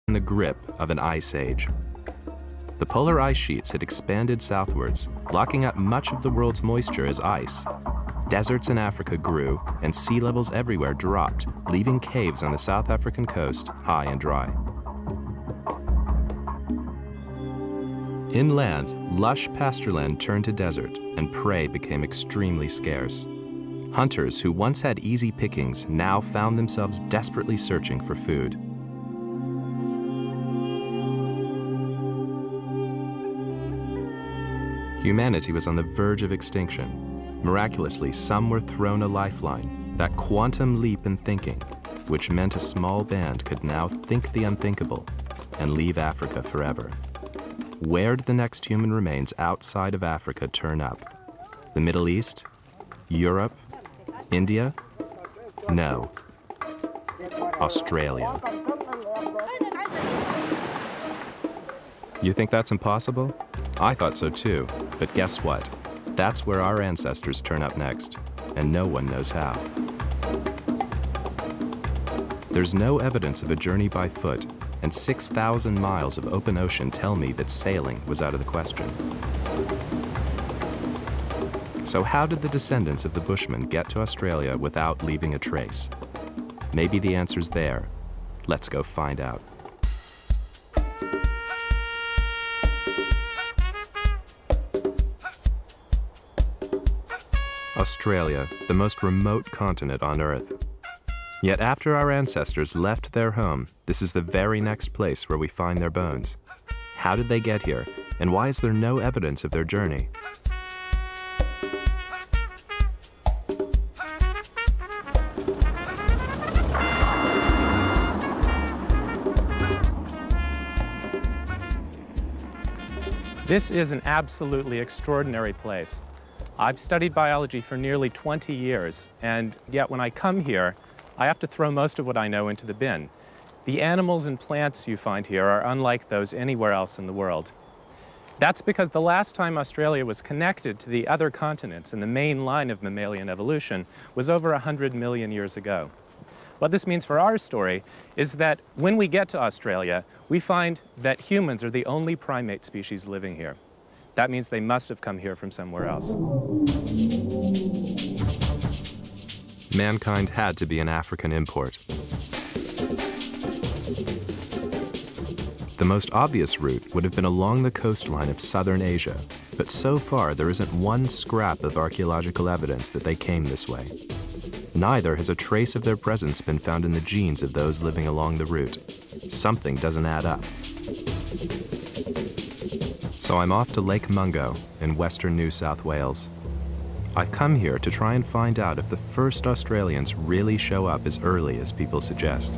in the grip of an ice age. The polar ice sheets had expanded southwards, locking up much of the world's moisture as ice. Deserts in Africa grew, and sea levels everywhere dropped, leaving caves on the South African coast high and dry. Inland, lush pastureland turned to desert, and prey became extremely scarce. Hunters who once had easy pickings now found themselves desperately searching for food. Humanity was on the verge of extinction. Miraculously, some were thrown a lifeline, that quantum leap in thinking, which meant a small band could now think the unthinkable and leave Africa forever. Where'd the next human remains outside of Africa turn up? The Middle East? Europe? India? No. Australia. You think that's impossible? I thought so too, but guess what? That's where our ancestors turn up next, and no one knows how. There's no evidence of a journey by foot, and 6,000 miles of open ocean tell me that sailing was out of the question. So how did the descendants of the Bushmen get to Australia without leaving a trace? Maybe the answer's there. Let's go find out. Australia, the most remote continent on Earth. Yet after our ancestors left their home, this is the very next place where we find their bones. How did they get here, and why is there no evidence of their journey? This is an absolutely extraordinary place. I've studied biology for nearly 20 years, and yet when I come here, I have to throw most of what I know into the bin. The animals and plants you find here are unlike those anywhere else in the world. That's because the last time Australia was connected to the other continents in the main line of mammalian evolution was over 100 million years ago. What this means for our story is that when we get to Australia, we find that humans are the only primate species living here. That means they must have come here from somewhere else. Mankind had to be an African import. The most obvious route would have been along the coastline of southern Asia, but so far there isn't one scrap of archaeological evidence that they came this way. Neither has a trace of their presence been found in the genes of those living along the route. Something doesn't add up. So I'm off to Lake Mungo in western New South Wales. I've come here to try and find out if the first Australians really show up as early as people suggest.